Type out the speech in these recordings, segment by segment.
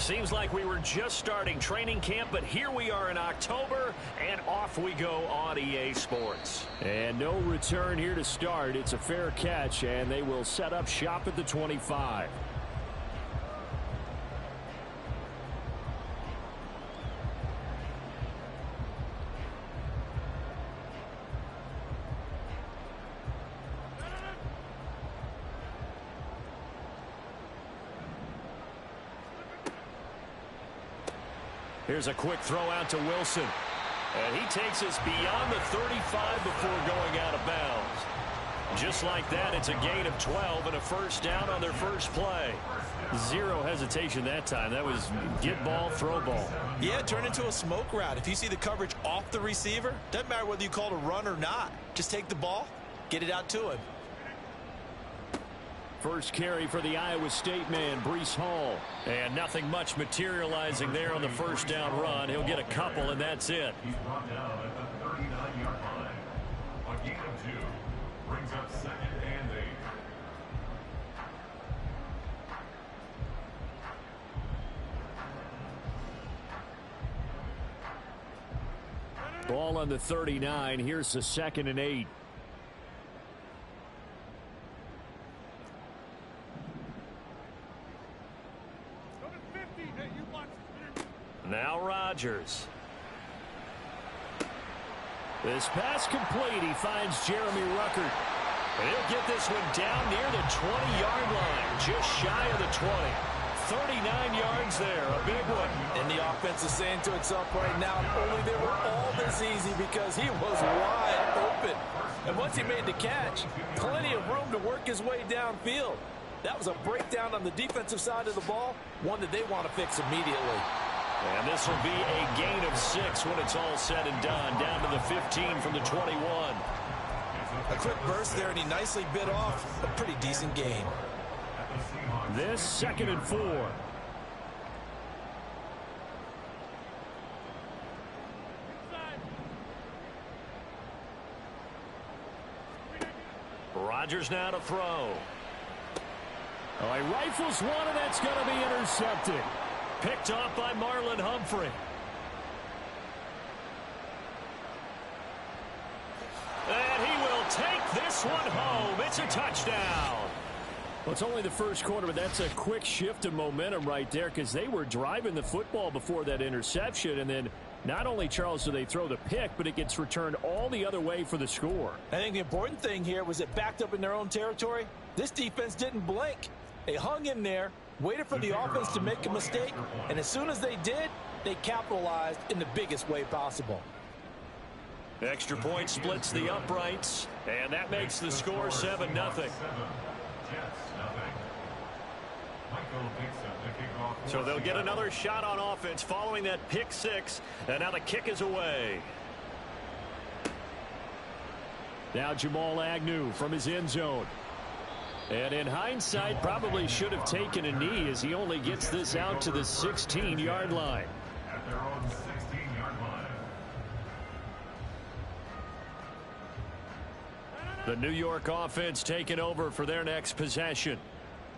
Seems like we were just starting training camp, but here we are in October, and off we go on EA Sports. And no return here to start. It's a fair catch, and they will set up shop at the 25. Here's a quick throw out to Wilson. And he takes us beyond the 35 before going out of bounds. Just like that, it's a gain of 12 and a first down on their first play. Zero hesitation that time. That was get ball, throw ball. Yeah, turn into a smoke route. If you see the coverage off the receiver, doesn't matter whether you call it a run or not. Just take the ball, get it out to him. First carry for the Iowa State man, Breece Hall. And nothing much materializing there on the first down run. He'll get a couple, and that's it. He's brought down at the 39-yard line. A gain of 2 brings up 2nd and 8. Ball on the 39. Here's the 2nd and 8. Now Rodgers. This pass complete. He finds Jeremy Ruckert. He'll get this one down near the 20-yard line, just shy of the 20. 39 yards there, a big one. And the offense is saying to itself right now, only they were all this easy because he was wide open. And once he made the catch, plenty of room to work his way downfield. That was a breakdown on the defensive side of the ball, one that they want to fix immediately. And this will be a gain of 6 when it's all said and done, down to the 15 from the 21. A quick burst there, and he nicely bit off a pretty decent gain. This 2nd and 4. Rodgers now to throw. Oh, he rifles one, and that's going to be intercepted. Picked off by Marlon Humphrey. And he will take this one home. It's a touchdown. Well, it's only the first quarter, but that's a quick shift of momentum right there because they were driving the football before that interception. And then not only, Charles, do they throw the pick, but it gets returned all the other way for the score. I think the important thing here was it backed up in their own territory. This defense didn't blink. They hung in there, waited for the offense to make a mistake, and as soon as they did, they capitalized in the biggest way possible. Extra point splits the uprights, and that makes the score 7-0. So they'll get another shot on offense following that pick 6, and now the kick is away. Now Jamal Agnew from his end zone. And in hindsight, probably should have taken a knee as he only gets this out to the 16-yard line. At their own 16-yard line. The New York offense taking over for their next possession.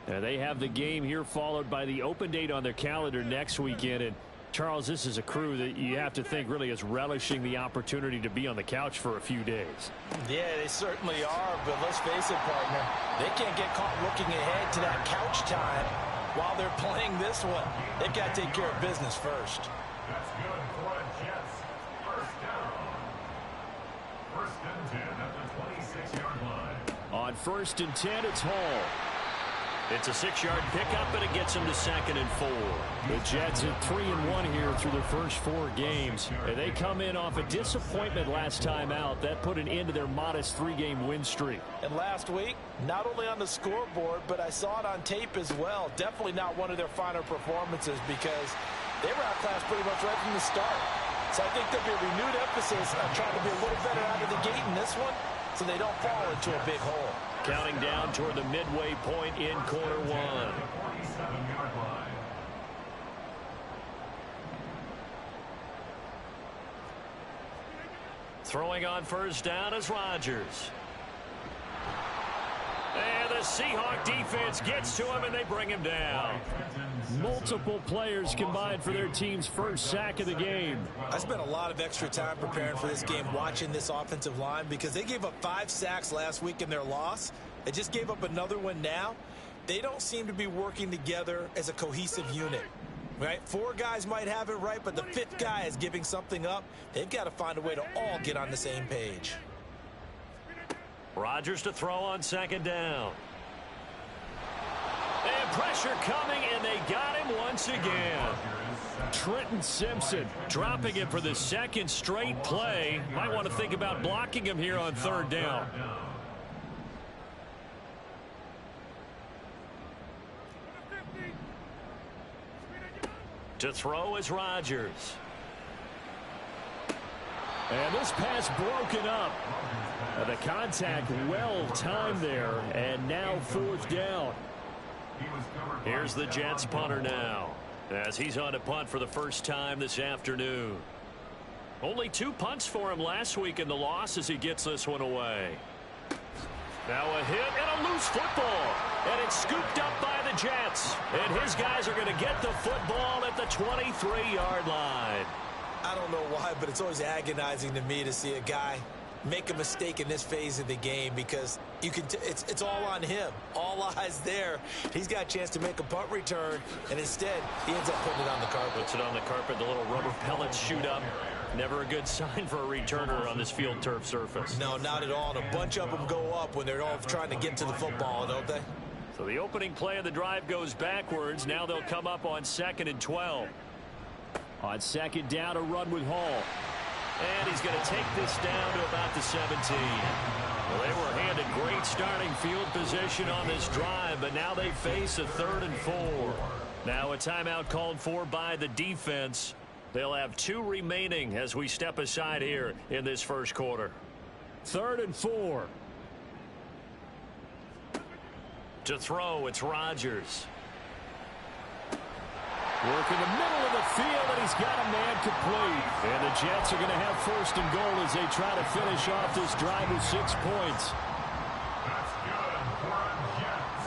They have the game here followed by the open date on their calendar next weekend. And Charles, this is a crew that you have to think really is relishing the opportunity to be on the couch for a few days. Yeah, they certainly are, but let's face it, partner. They can't get caught looking ahead to that couch time while they're playing this one. They've got to take care of business first. That's good for the Jets. First down. 1st and 10 at the 26-yard line. On 1st and 10, it's Hall. It's a 6-yard pickup, and it gets them to 2nd and 4. The Jets at 3-1 here through their first 4 games. And they come in off a disappointment last time out. That put an end to their modest 3-game win streak. And last week, not only on the scoreboard, but I saw it on tape as well. Definitely not one of their finer performances because they were outclassed pretty much right from the start. So I think there'll be a renewed emphasis on trying to be a little better out of the gate in this one so they don't fall into a big hole. Counting down toward the midway point in quarter 1. 47-yard line. Throwing on first down is Rodgers. And the Seahawk defense gets to him, and they bring him down. Multiple players combined for their team's first sack of the game. I spent a lot of extra time preparing for this game watching this offensive line because they gave up 5 sacks last week in their loss. They just gave up another one now. They don't seem to be working together as a cohesive unit. Right? 4 guys might have it right, but the 5th guy is giving something up. They've got to find a way to all get on the same page. Rodgers to throw on second down. And pressure coming, and they got him once again. Trenton Simpson dropping him for the second straight play. Might want to think about blocking him here on third down. To throw is Rodgers. And this pass broken up. The contact well timed there, and now fourth down. Here's the Jets punter now, as he's on to punt for the first time this afternoon. Only 2 punts for him last week in the loss as he gets this one away. Now a hit and a loose football. And it's scooped up by the Jets. And his guys are going to get the football at the 23-yard line. I don't know why, but it's always agonizing to me to see a guy make a mistake in this phase of the game because you can it's all on him. All eyes there. He's got a chance to make a punt return, and instead he ends up putting it on the carpet. Puts it on the carpet. The little rubber pellets shoot up. Never a good sign for a returner on this field turf surface. No, not at all. And a bunch of them go up when they're all trying to get to the football, don't they? So the opening play of the drive goes backwards. Now they'll come up on 2nd and 12. On second down, a run with Hall. And he's going to take this down to about the 17. Well, they were handed great starting field position on this drive, but now they face a 3rd and 4. Now a timeout called for by the defense. They'll have 2 remaining as we step aside here in this first quarter. 3rd and 4. To throw, it's Rodgers. Work in the middle of the field, and he's got a man complete. And the Jets are going to have 1st and goal as they try to finish off this drive with 6 points. That's good for the Jets.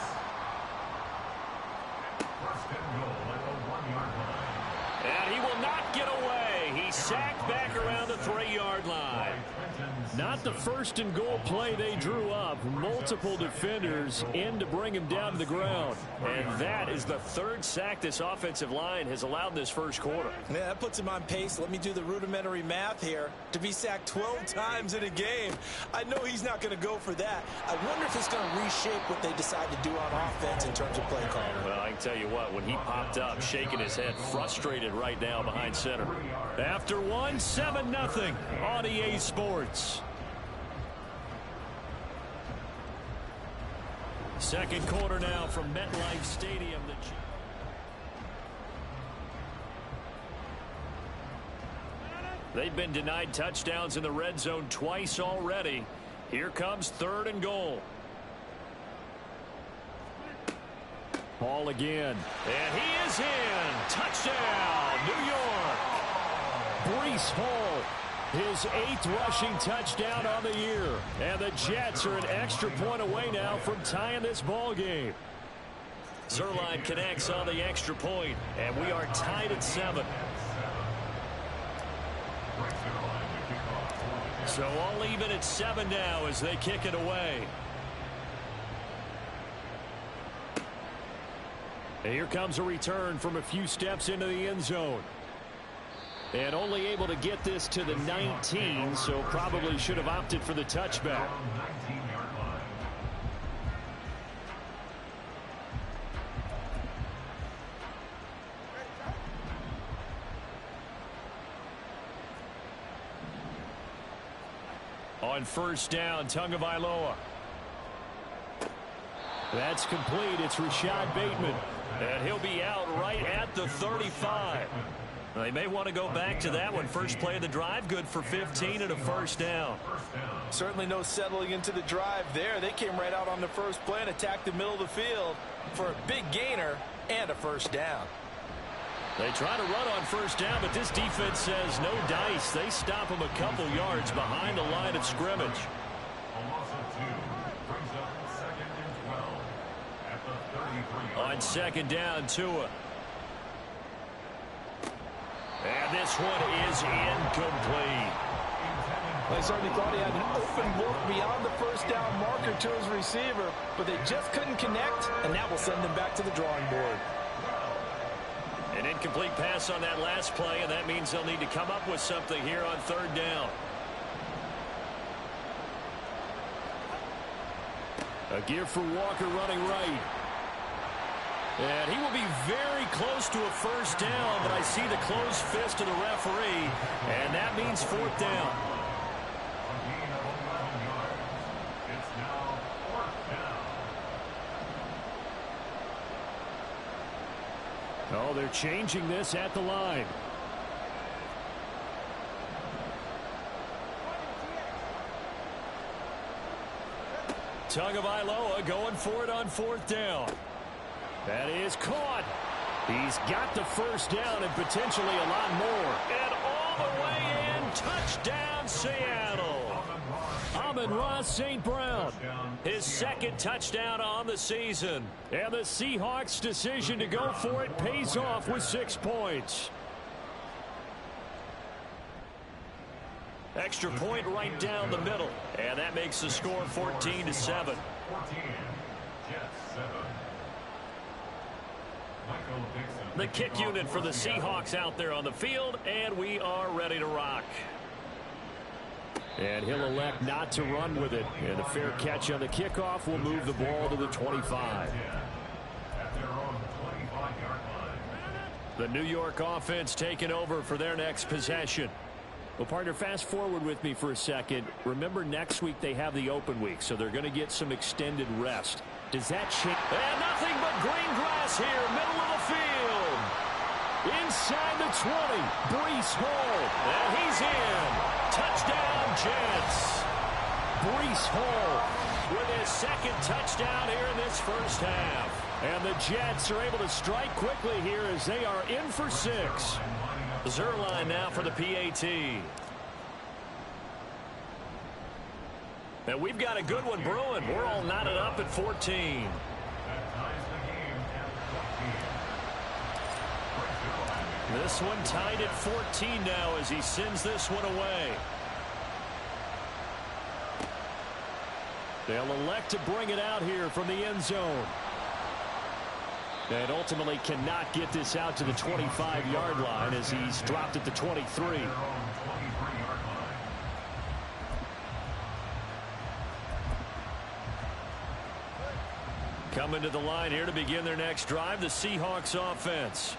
1st and goal at the 1-yard line. And he will not get away. He's sacked back around the 3-yard line. Not the 1st and goal play they drew up. Multiple defenders in to bring him down to the ground. And that is the 3rd sack this offensive line has allowed in this first quarter. Yeah, that puts him on pace. Let me do the rudimentary math here. To be sacked 12 times in a game, I know he's not going to go for that. I wonder if it's going to reshape what they decide to do on offense in terms of play calling. Well, I can tell you what, when he popped up, shaking his head, frustrated right now behind center. After one, 7-0 on EA Sports. Second quarter now from MetLife Stadium. They've been denied touchdowns in the red zone twice already. Here comes 3rd and goal. Ball again. And he is in. Touchdown, New York. Breece Hall, his 8th rushing touchdown on the year. And the Jets are an extra point away now from tying this ball game. Zuerlein connects on the extra point, and we are tied at 7. So all even at 7 now as they kick it away. And here comes a return from a few steps into the end zone. And only able to get this to the 19, so probably should have opted for the touchback. On first down, Tagovailoa. That's complete. It's Rashad Bateman. And he'll be out right at the 35. They may want to go back to that one. First play of the drive, good for 15 and a first down. Certainly no settling into the drive there. They came right out on the first play and attacked the middle of the field for a big gainer and a first down. They try to run on first down, but this defense says no dice. They stop them a couple yards behind the line of scrimmage. On second down, Tua. And this one is incomplete. They certainly thought he had an open look beyond the first down marker to his receiver, but they just couldn't connect, and that will send them back to the drawing board. An incomplete pass on that last play, and that means they'll need to come up with something here on third down. A gear for Walker running right. And he will be very close to a first down, but I see the closed fist of the referee, and that means fourth down. It's now fourth down. Oh, they're changing this at the line. Tagovailoa going for it on fourth down. That is caught. He's got the first down and potentially a lot more. And all the way in, touchdown Seattle. Amon-Ra St. Brown. His second touchdown on the season. And the Seahawks' decision to go for it pays off with 6 points. Extra point right down the middle. And that makes the score 14-7. 14. Jets 7. Michael Dixon. The kick unit for the Seahawks out there on the field, and we are ready to rock. And he'll elect not to run with it. And a fair catch on the kickoff will move the ball to the 25. At their own 25-yard line. The New York offense taking over for their next possession. Well, partner, fast forward with me for a second. Remember, next week they have the open week, so they're going to get some extended rest. Does that change? And nothing but green grass here, middle of the field. Inside the 20, Breece Hall. And he's in. Touchdown, Jets. Breece Hall with his second touchdown here in this first half. And the Jets are able to strike quickly here as they are in for 6. Zuerlein now for the PAT. And we've got a good one brewing. We're all knotted up at 14. That ties the game at 14. This one tied at 14 now as he sends this one away. They'll elect to bring it out here from the end zone. And ultimately cannot get this out to the 25-yard line as he's dropped at the 23. Coming to the line here to begin their next drive, the Seahawks offense.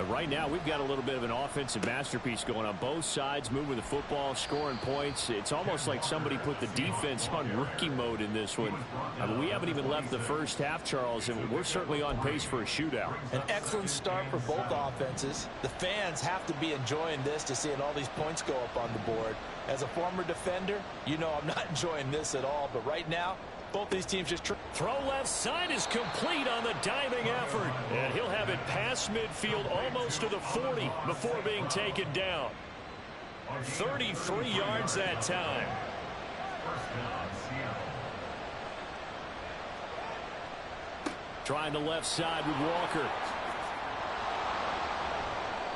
Right now, we've got a little bit of an offensive masterpiece going on both sides, moving the football, scoring points. It's almost like somebody put the defense on rookie mode in this one. I mean, we haven't even left the first half, Charles, and we're certainly on pace for a shootout. An excellent start for both offenses. The fans have to be enjoying this to seeing all these points go up on the board. As a former defender, you know I'm not enjoying this at all, but right now, both these teams just throw left side is complete on the diving effort. And he'll have it past midfield almost to the 40 before being taken down. 33 yards that time. First down, Seattle. Trying the left side with Walker.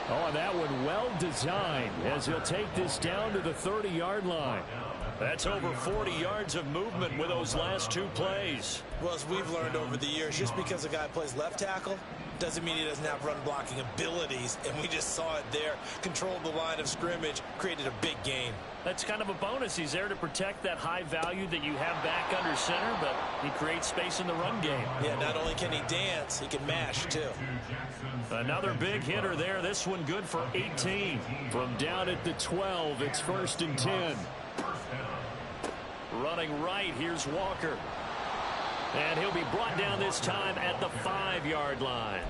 Oh, and that one well designed as he'll take this down to the 30-yard line. That's over 40 yards of movement with those last two plays. Well, as we've learned over the years, just because a guy plays left tackle doesn't mean he doesn't have run blocking abilities, and we just saw it there. Controlled the line of scrimmage, created a big gain. That's kind of a bonus. He's there to protect that high value that you have back under center, but he creates space in the run game. Yeah, not only can he dance, he can mash, too. Another big hitter there. This one good for 18. From down at the 12, it's 1st and 10. Running right, here's Walker. And he'll be brought down this time at the 5-yard line.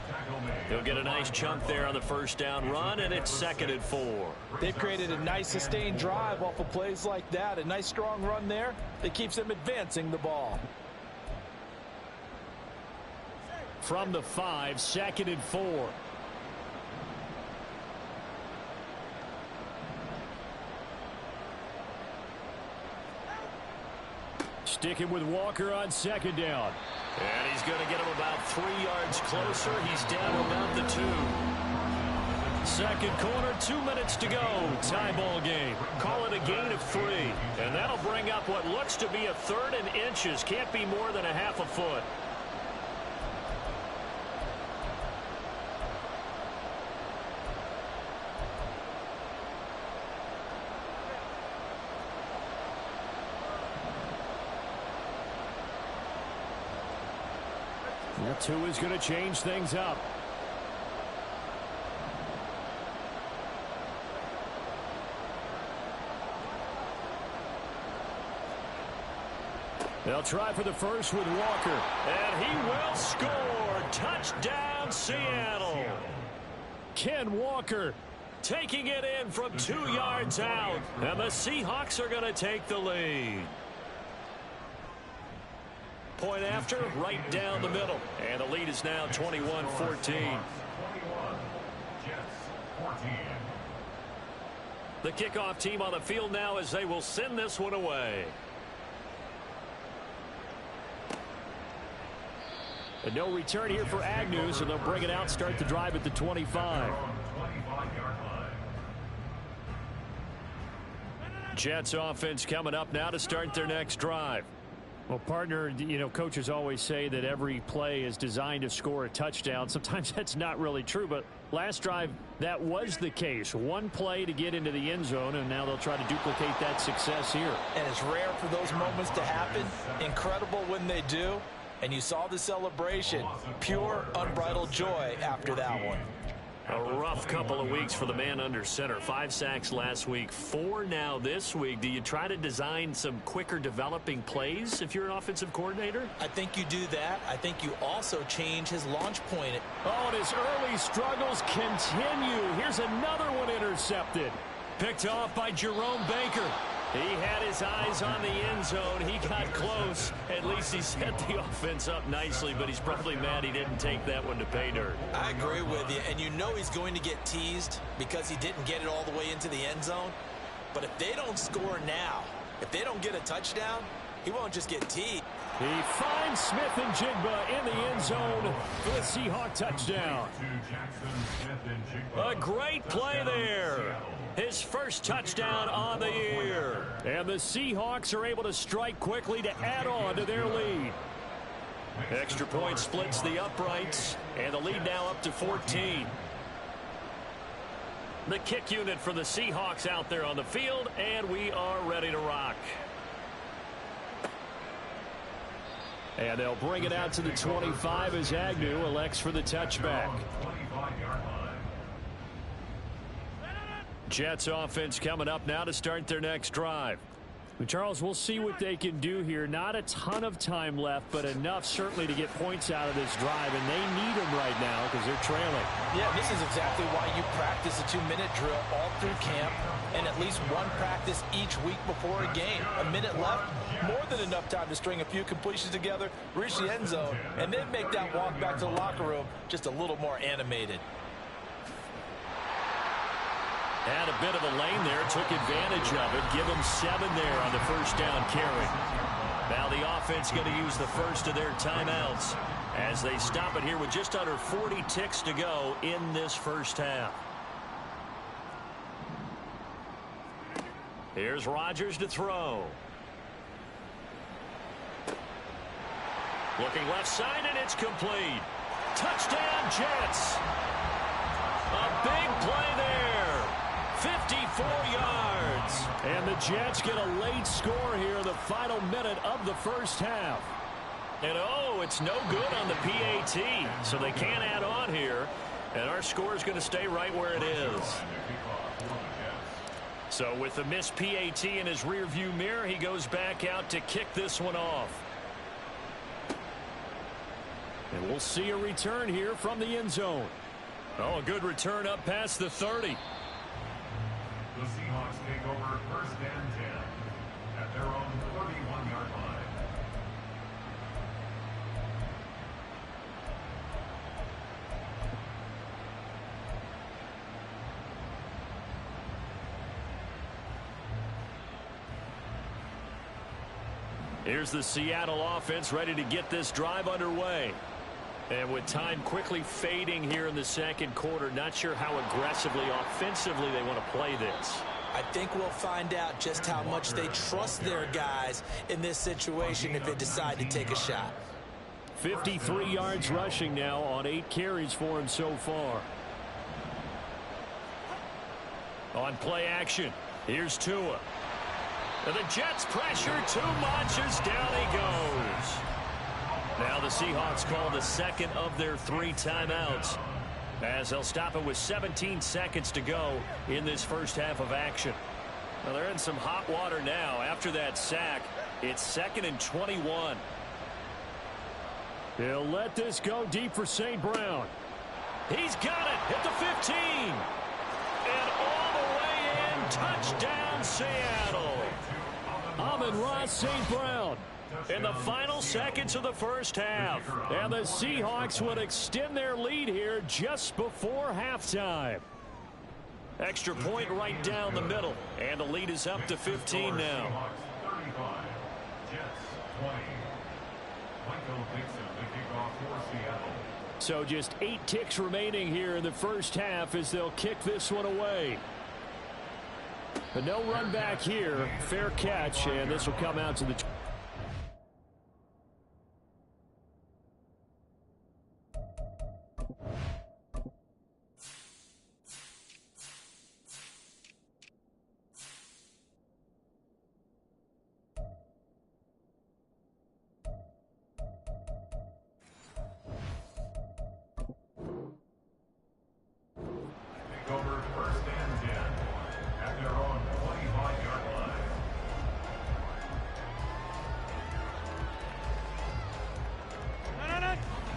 He'll get a nice chunk there on the first down run, and it's 2nd and 4. They've created a nice sustained drive off of plays like that. A nice strong run there that keeps them advancing the ball. From the 5, 2nd and 4. Sticking with Walker on second down. And he's going to get him about 3 yards closer. He's down about the 2. Second quarter, 2 minutes to go. Tie ball game. Call it a gain of 3. And that'll bring up what looks to be a 3rd and inches. Can't be more than a half a foot. That 2 is going to change things up. They'll try for the first with Walker. And he will score. Touchdown, Seattle. Ken Walker taking it in from 2 yards out. And the Seahawks are going to take the lead. Point after, right down the middle. And the lead is now 21-14. 21. Jets, 14. The kickoff team on the field now as they will send this one away. And no return here for Agnew, so they'll bring it out, start the drive at the 25. Jets offense coming up now to start their next drive. Well, partner, you know, coaches always say that every play is designed to score a touchdown. Sometimes that's not really true, but last drive, that was the case. One play to get into the end zone, and now they'll try to duplicate that success here. And it's rare for those moments to happen. Incredible when they do. And you saw the celebration. Pure, unbridled joy after that one. A rough couple of weeks for the man under center. 5 sacks last week, 4 now this week. Do you try to design some quicker developing plays if you're an offensive coordinator? I think you do that. I think you also change his launch point. Oh, and his early struggles continue. Here's another one intercepted. Picked off by Jerome Baker. He had his eyes on the end zone. He got close. At least he set the offense up nicely, but he's probably mad he didn't take that one to pay dirt. I agree with you, and you know he's going to get teased because he didn't get it all the way into the end zone. But if they don't score now, if they don't get a touchdown, he won't just get teased. He finds Smith and Jigba in the end zone for the Seahawk touchdown. A great play there. His first touchdown on the year. And the Seahawks are able to strike quickly to add on to their lead. Extra point splits the uprights, and the lead now up to 14. The kick unit for the Seahawks out there on the field, and we are ready to rock. And they'll bring it out to the 25 as Agnew elects for the touchback. Jets offense coming up now to start their next drive. Charles, we'll see what they can do here. Not a ton of time left, but enough certainly to get points out of this drive, and they need them right now because they're trailing. Yeah, this is exactly why you practice a 2-minute drill all through camp and at least one practice each week before a game. A minute left, more than enough time to string a few completions together, reach the end zone, and then make that walk back to the locker room just a little more animated. Had a bit of a lane there, took advantage of it. Give him 7 there on the first down carry. Now the offense going to use the first of their timeouts as they stop it here with just under 40 ticks to go in this first half. Here's Rodgers to throw. Looking left side, and it's complete. Touchdown, Jets. A big play there. 54 yards. And the Jets get a late score here in the final minute of the first half. And oh, it's no good on the PAT, so they can't add on here. And our score is going to stay right where it is. So with the missed PAT in his rearview mirror, he goes back out to kick this one off. And we'll see a return here from the end zone. Oh, a good return up past the 30. The Seahawks take over first and 10 at their own 31-yard line. Here's the Seattle offense ready to get this drive underway. And with time quickly fading here in the second quarter, not sure how aggressively, offensively they want to play this. I think we'll find out just how much they trust their guys in this situation if they decide to take a shot. 53 yards rushing now on 8 carries for him so far. On play action, here's Tua. And the Jets pressure too much as down he goes. Now the Seahawks call the second of their 3 timeouts, as they'll stop it with 17 seconds to go in this first half of action. Well, they're in some hot water now. After that sack, it's 2nd and 21. He'll let this go deep for St. Brown. He's got it at the 15. And all the way in, touchdown Seattle. Amon-Ra St. Brown in the final seconds of the first half. And the Seahawks would extend their lead here just before halftime. Extra point right down the middle. And the lead is up to 15 now. 35. Jets 20. Michael Dixon, the kickoff for Seattle. So just 8 ticks remaining here in the first half as they'll kick this one away. But no run back here. Fair catch, and this will come out to the... Over first and 10 at their own 25-yard line.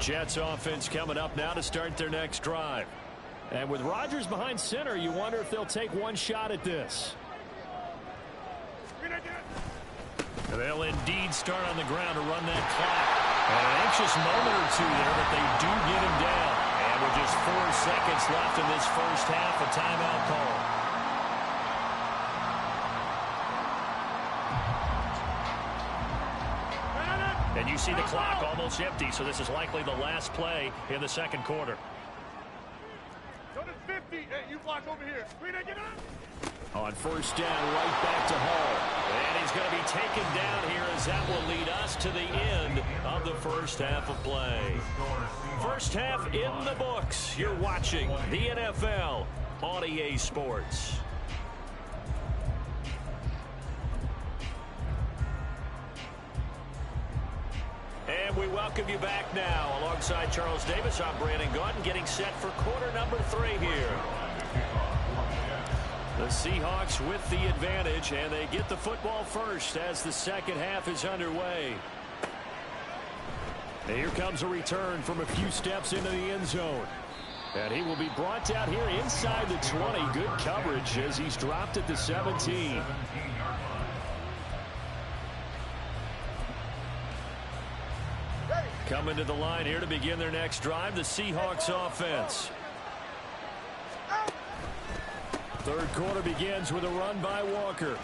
Jets offense coming up now to start their next drive. And with Rodgers behind center, you wonder if they'll take one shot at this. They'll indeed start on the ground to run that clock. And an anxious moment or two there, but they do get him down. And with just 4 seconds left in this first half, a timeout call. And you see the clock almost empty, so this is likely the last play in the second quarter. Go to 50. Hey, you block over here. Get up. On first down, right back to Hall. And he's going to be taken down here as that will lead us to the end of the first half of play. First half in the books. You're watching the NFL on EA Sports. And we welcome you back now. Alongside Charles Davis, I'm Brandon Gaudin, getting set for quarter number 3 here. The Seahawks with the advantage, and they get the football first as the second half is underway. And here comes a return from a few steps into the end zone. And he will be brought down here inside the 20. Good coverage as he's dropped at the 17. Coming to the line here to begin their next drive, the Seahawks offense. Third quarter begins with a run by Walker.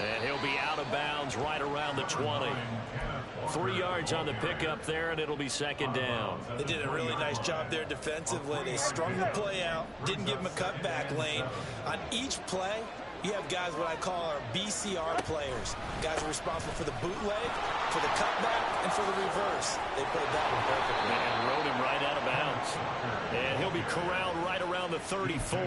And he'll be out of bounds right around the 20. 3 yards on the pickup there, and it'll be second down. They did a really nice job there defensively. They strung the play out, didn't give him a cutback lane. On each play, you have guys what I call our BCR players. Guys are responsible for the bootleg, for the cutback, and for the reverse. They played that one perfectly. And rode him right out of bounds. And he'll be corralled right around the 34.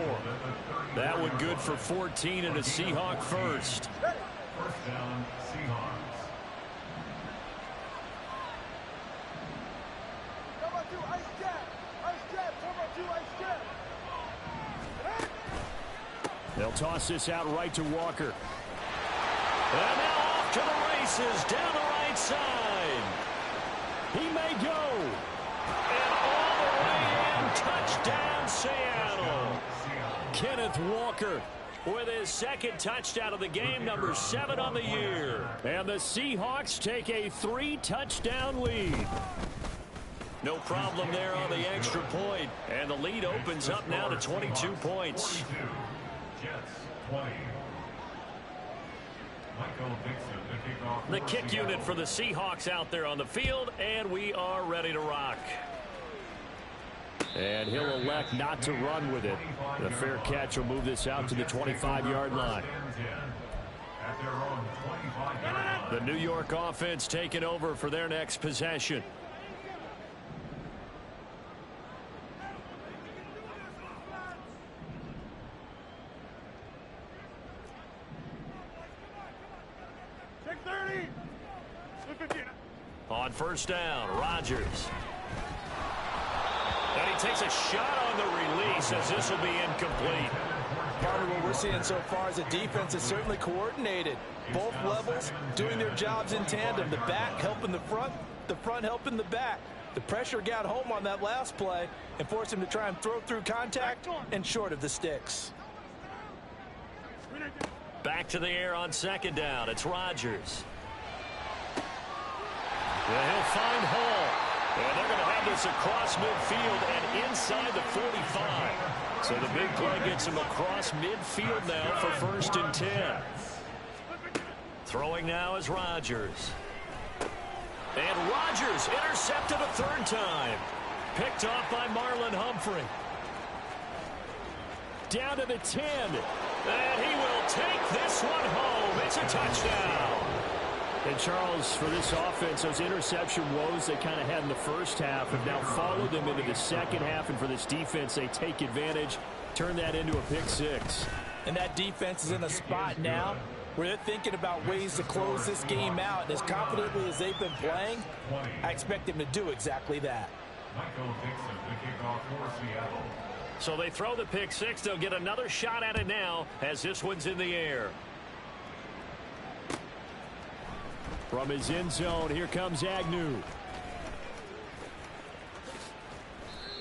That one good for 14 and a Seahawk first. First down, Seahawks. They'll toss this out right to Walker. And now off to the races down the right side. He may go. And all the way in, touchdown Seattle. Kenneth Walker with his second touchdown of the game, number 7 on the year. And the Seahawks take a 3-touchdown lead. No problem there on the extra point. And the lead opens up now to 22 points. Jets 20. Michael Dixon, the kickoff. The kick unit for the Seahawks out there on the field, and we are ready to rock. And he'll elect not to run with it. The fair catch will move this out to the 25-yard line. At their own 25-yard line. The New York offense taking over for their next possession. On first down, Rodgers. And he takes a shot on the release as this will be incomplete. Part of what we're seeing so far is the defense is certainly coordinated. Both levels doing their jobs in tandem. The back helping the front helping the back. The pressure got home on that last play and forced him to try and throw through contact and short of the sticks. Back to the air on second down. It's Rodgers. Well, he'll find Hall. And they're going to have this across midfield and inside the 45. So the big play gets him across midfield now for 1st and 10. Throwing now is Rodgers. And Rodgers intercepted a 3rd time. Picked off by Marlon Humphrey. Down to the 10. And he will take this one home. It's a touchdown. And Charles, for this offense, those interception woes they kind of had in the first half have now followed them into the second half. And for this defense, they take advantage, turn that into a pick 6. And that defense is in a spot now where they're thinking about ways to close this game out. And as confidently as they've been playing, I expect them to do exactly that. Michael Dixon, the kickoff for Seattle. So they throw the pick 6. They'll get another shot at it now as this one's in the air. From his end zone, here comes Agnew.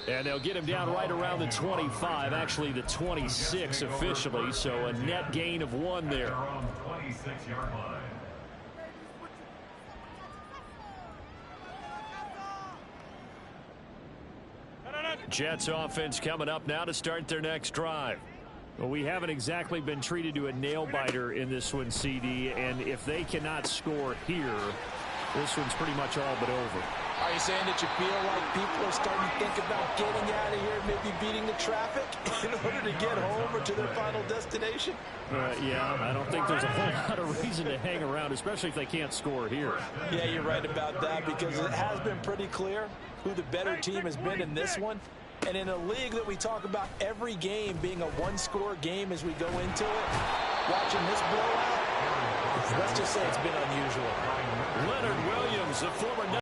And they'll get him down right around the 25, actually the 26 officially, so a net gain of 1 there. Their own 26-yard line. Jets offense coming up now to start their next drive. Well, we haven't exactly been treated to a nail-biter in this one, CD, and if they cannot score here, this one's pretty much all but over. Are you saying that you feel like people are starting to think about getting out of here, maybe beating the traffic in order to get home or to their final destination? Yeah, I don't think there's a whole lot of reason to hang around, especially if they can't score here. Yeah, you're right about that because it has been pretty clear who the better team has been in this one. And in a league that we talk about every game being a one-score game as we go into it, watching this blowout, let's just say it's been unusual. Leonard Williams, the former